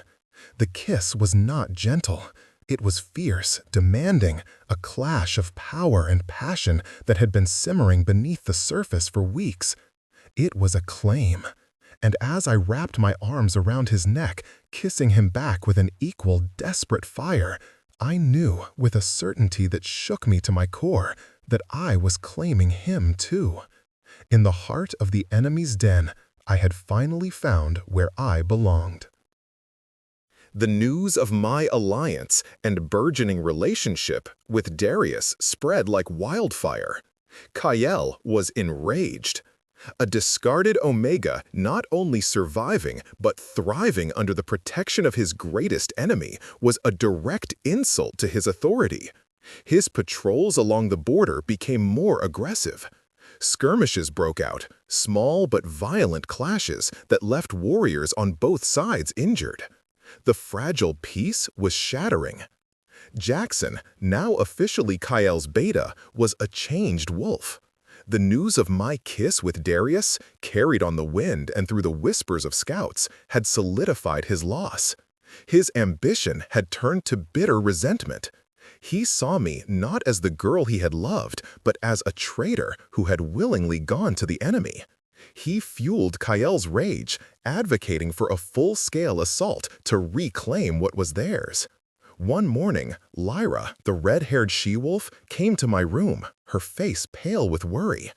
The kiss was not gentle. It was fierce, demanding, a clash of power and passion that had been simmering beneath the surface for weeks. It was a claim. And as I wrapped my arms around his neck, kissing him back with an equal, desperate fire, I knew, with a certainty that shook me to my core, that I was claiming him too. In the heart of the enemy's den, I had finally found where I belonged. The news of my alliance and burgeoning relationship with Darius spread like wildfire. Kyle was enraged. A discarded Omega not only surviving but thriving under the protection of his greatest enemy was a direct insult to his authority. His patrols along the border became more aggressive. Skirmishes broke out, small but violent clashes that left warriors on both sides injured. The fragile peace was shattering. Jackson, now officially Kyle's beta, was a changed wolf. The news of my kiss with Darius, carried on the wind and through the whispers of scouts, had solidified his loss. His ambition had turned to bitter resentment. He saw me not as the girl he had loved, but as a traitor who had willingly gone to the enemy. He fueled Kyle's rage, advocating for a full-scale assault to reclaim what was theirs. One morning, Lyra, the red-haired she-wolf, came to my room, her face pale with worry.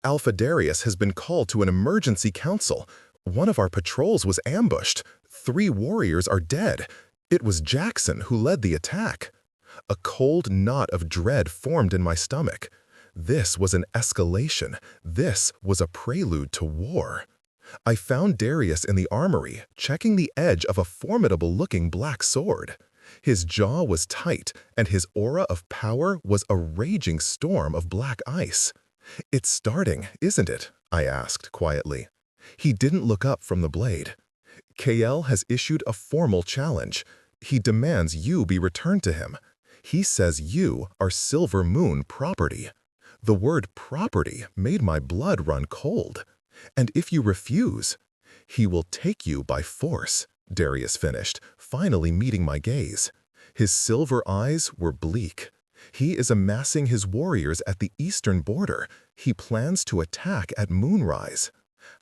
"Alpha Darius has been called to an emergency council. One of our patrols was ambushed. 3 warriors are dead. It was Jackson who led the attack." A cold knot of dread formed in my stomach. This was an escalation. This was a prelude to war. I found Darius in the armory, checking the edge of a formidable-looking black sword. His jaw was tight, and his aura of power was a raging storm of black ice. "It's starting, isn't it?" I asked quietly. He didn't look up from the blade. "Kael has issued a formal challenge. He demands you be returned to him. He says you are Silver Moon property." The word property made my blood run cold. "And if you refuse, he will take you by force," Darius finished, finally meeting my gaze. His silver eyes were bleak. "He is amassing his warriors at the eastern border. He plans to attack at moonrise."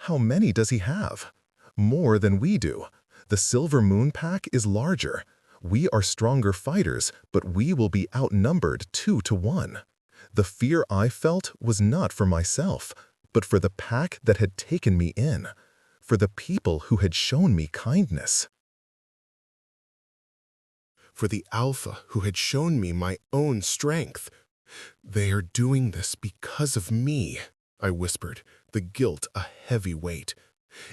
"How many does he have?" "More than we do. The Silver Moon Pack is larger. We are stronger fighters, but we will be outnumbered 2-1. The fear I felt was not for myself, but for the pack that had taken me in, for the people who had shown me kindness. For the Alpha who had shown me my own strength. "They are doing this because of me," I whispered, the guilt a heavy weight.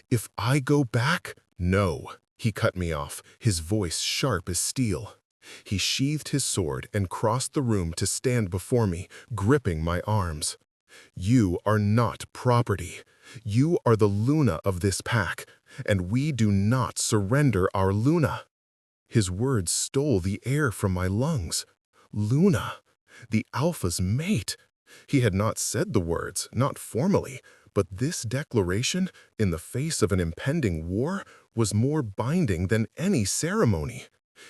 "If I go back—" "No," he cut me off, his voice sharp as steel. He sheathed his sword and crossed the room to stand before me, gripping my arms. "You are not property. You are the Luna of this pack, and we do not surrender our Luna." His words stole the air from my lungs. Luna, the Alpha's mate. He had not said the words, not formally, but this declaration, in the face of an impending war, was more binding than any ceremony.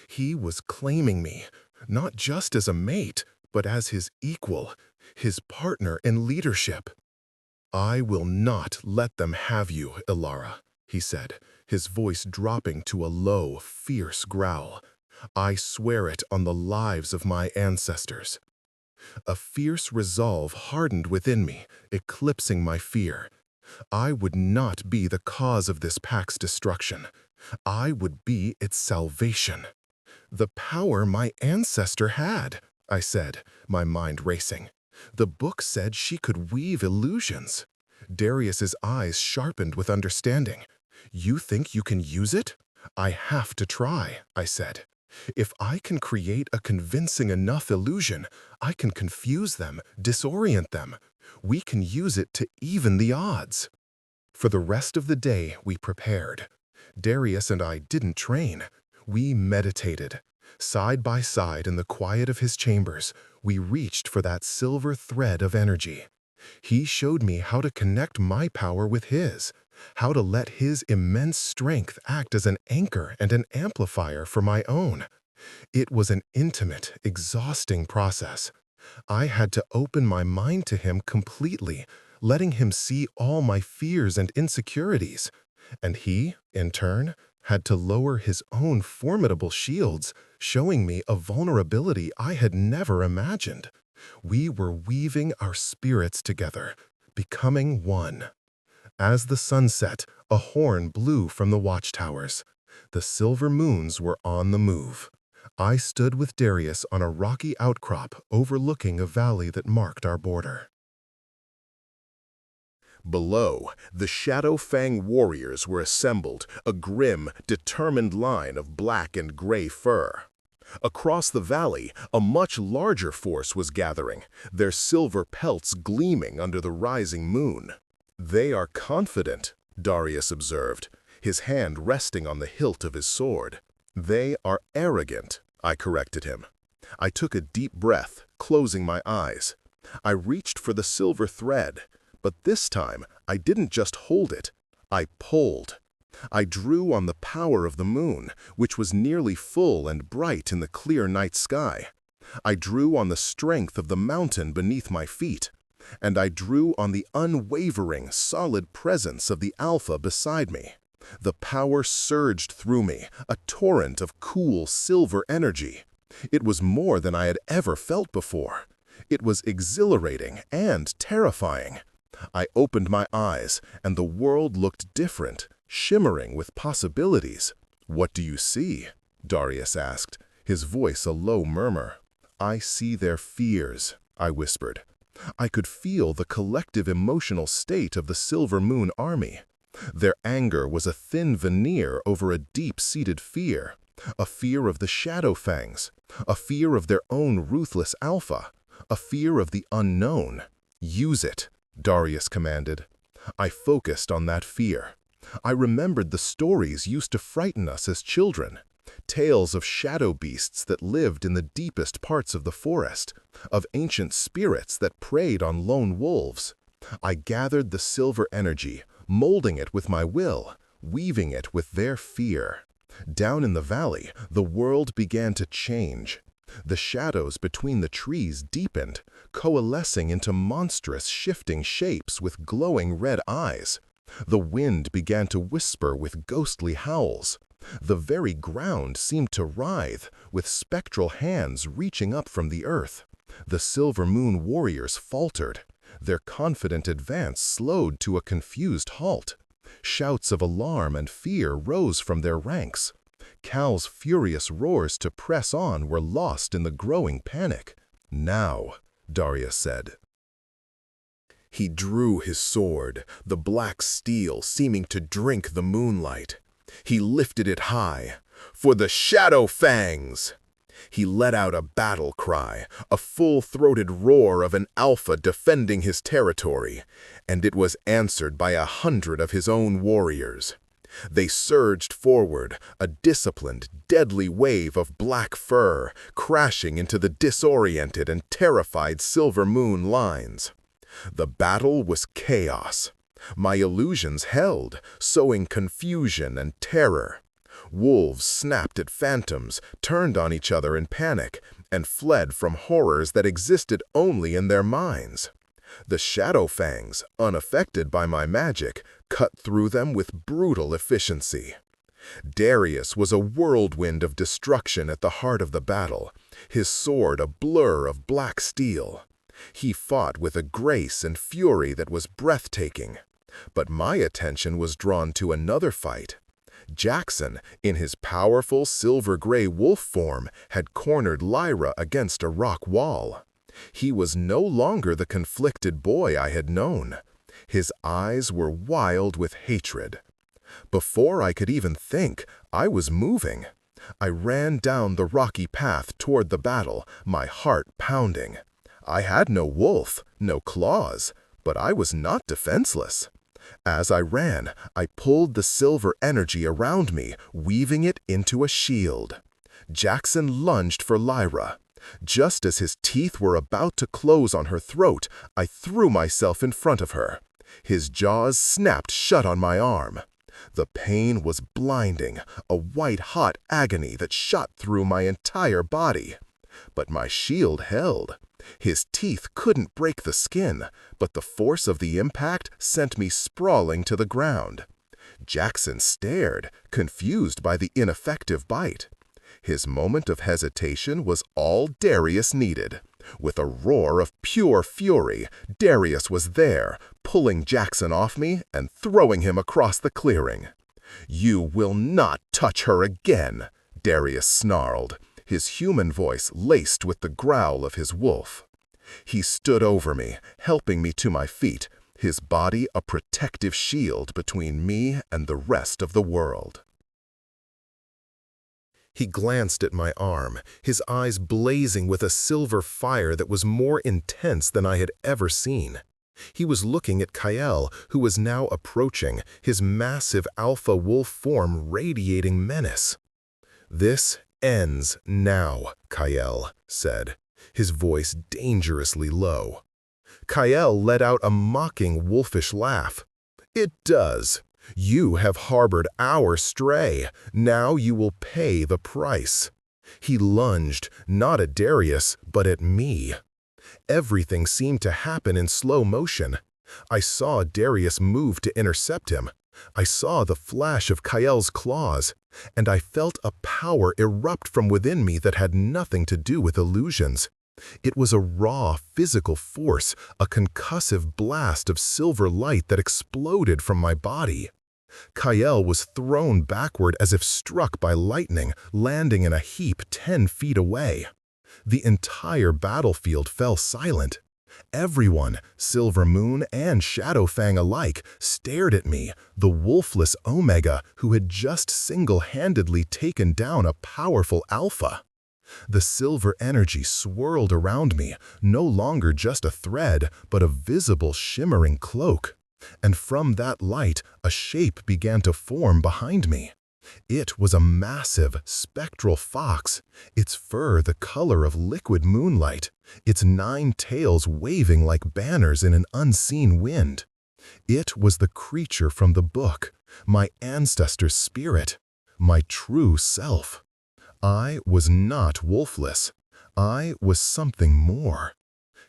He was claiming me, not just as a mate, but as his equal, his partner in leadership. "I will not let them have you, Ilara," he said, his voice dropping to a low, fierce growl. "I swear it on the lives of my ancestors." A fierce resolve hardened within me, eclipsing my fear. I would not be the cause of this pack's destruction. I would be its salvation. "The power my ancestor had," I said, my mind racing. "The book said she could weave illusions." Darius's eyes sharpened with understanding. "You think you can use it?" "I have to try," I said. "If I can create a convincing enough illusion, I can confuse them, disorient them. We can use it to even the odds." For the rest of the day, we prepared. Darius and I didn't train. We meditated. Side by side in the quiet of his chambers, we reached for that silver thread of energy. He showed me how to connect my power with his, how to let his immense strength act as an anchor and an amplifier for my own. It was an intimate, exhausting process. I had to open my mind to him completely, letting him see all my fears and insecurities. And he, in turn, had to lower his own formidable shields, showing me a vulnerability I had never imagined. We were weaving our spirits together, becoming one. As the sun set, a horn blew from the watchtowers. The silver moons were on the move. I stood with Darius on a rocky outcrop overlooking a valley that marked our border. Below, the Shadowfang warriors were assembled, a grim, determined line of black and gray fur. Across the valley, a much larger force was gathering, their silver pelts gleaming under the rising moon. "They are confident," Darius observed, his hand resting on the hilt of his sword. "They are arrogant," I corrected him. I took a deep breath, closing my eyes. I reached for the silver thread, but this time I didn't just hold it, I pulled. I drew on the power of the moon, which was nearly full and bright in the clear night sky. I drew on the strength of the mountain beneath my feet, and I drew on the unwavering, solid presence of the Alpha beside me. The power surged through me, a torrent of cool silver energy. It was more than I had ever felt before. It was exhilarating and terrifying. I opened my eyes, and the world looked different, shimmering with possibilities. "What do you see?" Darius asked, his voice a low murmur. I see their fears, I whispered. I could feel the collective emotional state of the Silver Moon army. Their anger was a thin veneer over a deep-seated fear, a fear of the Shadowfangs, a fear of their own ruthless alpha, a fear of the unknown. Use it, Darius commanded. I focused on that fear. I remembered the stories used to frighten us as children. Tales of shadow beasts that lived in the deepest parts of the forest, of ancient spirits that preyed on lone wolves. I gathered the silver energy, molding it with my will, weaving it with their fear. Down in the valley, the world began to change. The shadows between the trees deepened, coalescing into monstrous shifting shapes with glowing red eyes. The wind began to whisper with ghostly howls. The very ground seemed to writhe, with spectral hands reaching up from the earth. The Silver Moon warriors faltered. Their confident advance slowed to a confused halt. Shouts of alarm and fear rose from their ranks. Cal's furious roars to press on were lost in the growing panic. "Now," Darius said. He drew his sword, the black steel seeming to drink the moonlight. He lifted it high. "For the Shadowfangs!" He let out a battle cry, a full-throated roar of an alpha defending his territory, and it was answered by 100 of his own warriors. They surged forward, a disciplined, deadly wave of black fur, crashing into the disoriented and terrified Silver Moon lines. The battle was chaos. My illusions held, sowing confusion and terror. Wolves snapped at phantoms, turned on each other in panic, and fled from horrors that existed only in their minds. The Shadowfangs, unaffected by my magic, cut through them with brutal efficiency. Darius was a whirlwind of destruction at the heart of the battle, his sword a blur of black steel. He fought with a grace and fury that was breathtaking. But my attention was drawn to another fight. Jackson, in his powerful silver-gray wolf form, had cornered Lyra against a rock wall. He was no longer the conflicted boy I had known. His eyes were wild with hatred. Before I could even think, I was moving. I ran down the rocky path toward the battle, my heart pounding. I had no wolf, no claws, but I was not defenseless. As I ran, I pulled the silver energy around me, weaving it into a shield. Jackson lunged for Lyra. Just as his teeth were about to close on her throat, I threw myself in front of her. His jaws snapped shut on my arm. The pain was blinding, a white-hot agony that shot through my entire body. But my shield held. His teeth couldn't break the skin, but the force of the impact sent me sprawling to the ground. Jackson stared, confused by the ineffective bite. His moment of hesitation was all Darius needed. With a roar of pure fury, Darius was there, pulling Jackson off me and throwing him across the clearing. "You will not touch her again," Darius snarled, his human voice laced with the growl of his wolf. He stood over me, helping me to my feet, his body a protective shield between me and the rest of the world. He glanced at my arm, his eyes blazing with a silver fire that was more intense than I had ever seen. He was looking at Kael, who was now approaching, his massive alpha wolf form radiating menace. "This ends now," Kael said, his voice dangerously low. Kael let out a mocking wolfish laugh. "It does. You have harbored our stray. Now you will pay the price." He lunged, not at Darius, but at me. Everything seemed to happen in slow motion. I saw Darius move to intercept him. I saw the flash of Kael's claws, and I felt a power erupt from within me that had nothing to do with illusions. It was a raw, physical force, a concussive blast of silver light that exploded from my body. Kael was thrown backward as if struck by lightning, landing in a heap 10 feet away. The entire battlefield fell silent. Everyone, Silver Moon and Shadowfang alike, stared at me, the wolfless Omega who had just single-handedly taken down a powerful Alpha. The silver energy swirled around me, no longer just a thread, but a visible shimmering cloak. And from that light, a shape began to form behind me. It was a massive, spectral fox, its fur the color of liquid moonlight, its 9 tails waving like banners in an unseen wind. It was the creature from the book, my ancestor's spirit, my true self. I was not wolfless. I was something more.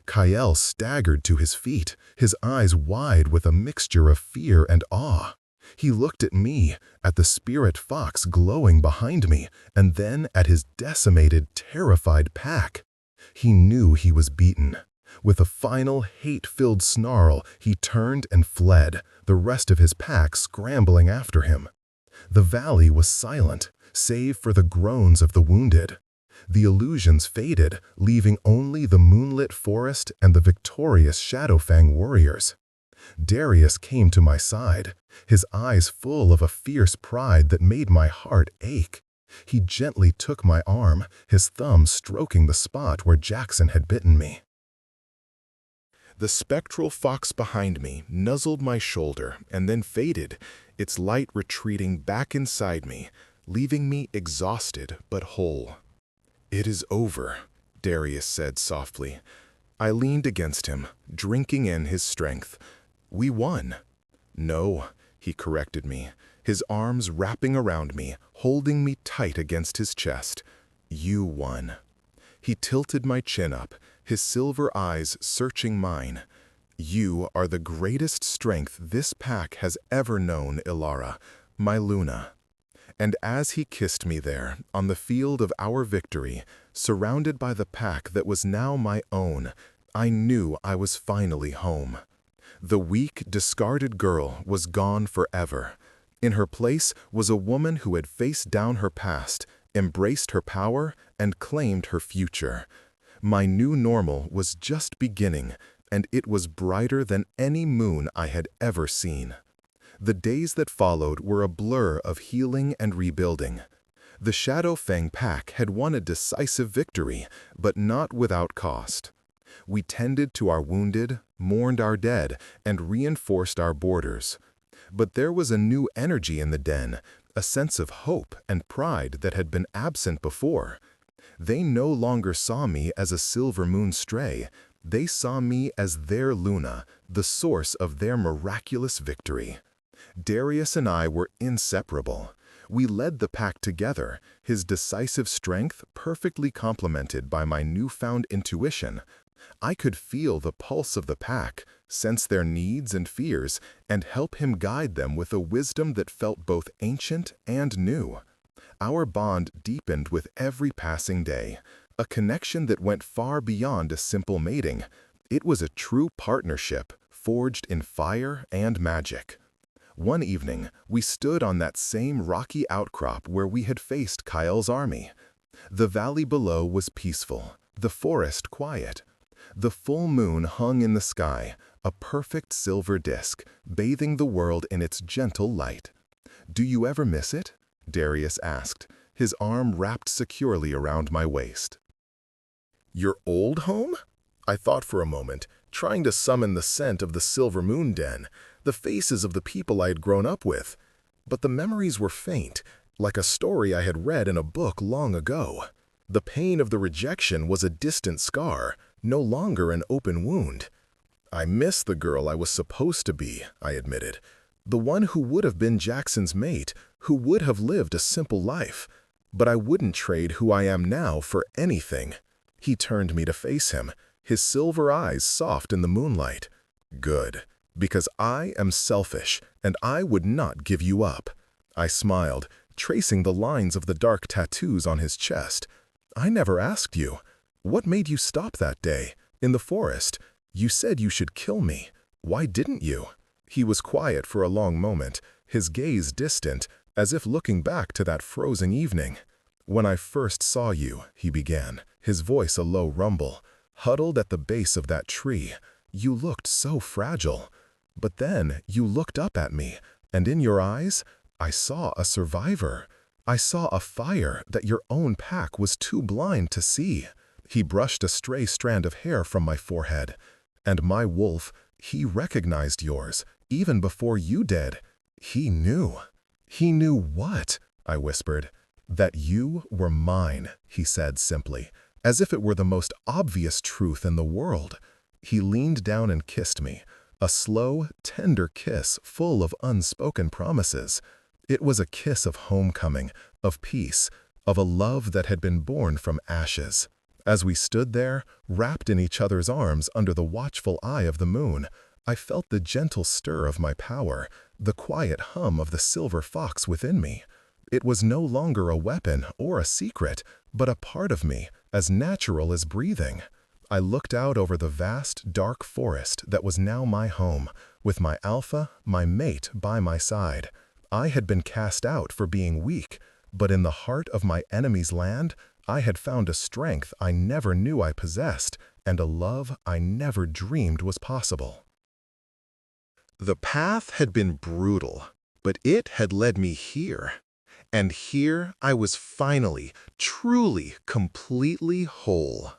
Kyle staggered to his feet, his eyes wide with a mixture of fear and awe. He looked at me, at the spirit fox glowing behind me, and then at his decimated, terrified pack. He knew he was beaten. With a final, hate-filled snarl, he turned and fled, the rest of his pack scrambling after him. The valley was silent, save for the groans of the wounded. The illusions faded, leaving only the moonlit forest and the victorious Shadowfang warriors. Darius came to my side, his eyes full of a fierce pride that made my heart ache. He gently took my arm, his thumb stroking the spot where Jackson had bitten me. The spectral fox behind me nuzzled my shoulder and then faded, its light retreating back inside me, leaving me exhausted but whole. "It is over," Darius said softly. I leaned against him, drinking in his strength. "We won." "No," he corrected me, his arms wrapping around me, holding me tight against his chest. "You won." He tilted my chin up, his silver eyes searching mine. "You are the greatest strength this pack has ever known, Ilara, my Luna." And as he kissed me there, on the field of our victory, surrounded by the pack that was now my own, I knew I was finally home. The weak, discarded girl was gone forever. In her place was a woman who had faced down her past, embraced her power, and claimed her future. My new normal was just beginning, and it was brighter than any moon I had ever seen. The days that followed were a blur of healing and rebuilding. The Shadowfang pack had won a decisive victory, but not without cost. We tended to our wounded, mourned our dead, and reinforced our borders. But there was a new energy in the den, a sense of hope and pride that had been absent before. They no longer saw me as a Silver Moon stray. They saw me as their Luna, the source of their miraculous victory. Darius and I were inseparable. We led the pack together, his decisive strength perfectly complemented by my newfound intuition. I could feel the pulse of the pack, sense their needs and fears, and help him guide them with a wisdom that felt both ancient and new. Our bond deepened with every passing day, a connection that went far beyond a simple mating. It was a true partnership, forged in fire and magic. One evening, we stood on that same rocky outcrop where we had faced Kyle's army. The valley below was peaceful, the forest quiet. The full moon hung in the sky, a perfect silver disk, bathing the world in its gentle light. "Do you ever miss it?" Darius asked, his arm wrapped securely around my waist. "Your old home?" I thought for a moment, trying to summon the scent of the Silver Moon den, the faces of the people I had grown up with. But the memories were faint, like a story I had read in a book long ago. The pain of the rejection was a distant scar, no longer an open wound. "I miss the girl I was supposed to be," I admitted. "The one who would have been Jackson's mate, who would have lived a simple life. But I wouldn't trade who I am now for anything." He turned me to face him, his silver eyes soft in the moonlight. "Good, because I am selfish, and I would not give you up." I smiled, tracing the lines of the dark tattoos on his chest. "I never asked you. What made you stop that day, in the forest? You said you should kill me. Why didn't you?" He was quiet for a long moment, his gaze distant, as if looking back to that frozen evening. "When I first saw you," he began, his voice a low rumble, "huddled at the base of that tree, you looked so fragile. But then you looked up at me, and in your eyes, I saw a survivor. I saw a fire that your own pack was too blind to see." He brushed a stray strand of hair from my forehead. "And my wolf, he recognized yours, even before you did. He knew." "He knew what?" I whispered. "That you were mine," he said simply, as if it were the most obvious truth in the world. He leaned down and kissed me, a slow, tender kiss full of unspoken promises. It was a kiss of homecoming, of peace, of a love that had been born from ashes. As we stood there, wrapped in each other's arms under the watchful eye of the moon, I felt the gentle stir of my power, the quiet hum of the silver fox within me. It was no longer a weapon or a secret, but a part of me, as natural as breathing. I looked out over the vast, dark forest that was now my home, with my alpha, my mate, by my side. I had been cast out for being weak, but in the heart of my enemy's land, I had found a strength I never knew I possessed, and a love I never dreamed was possible. The path had been brutal, but it had led me here. And here I was finally, truly, completely whole.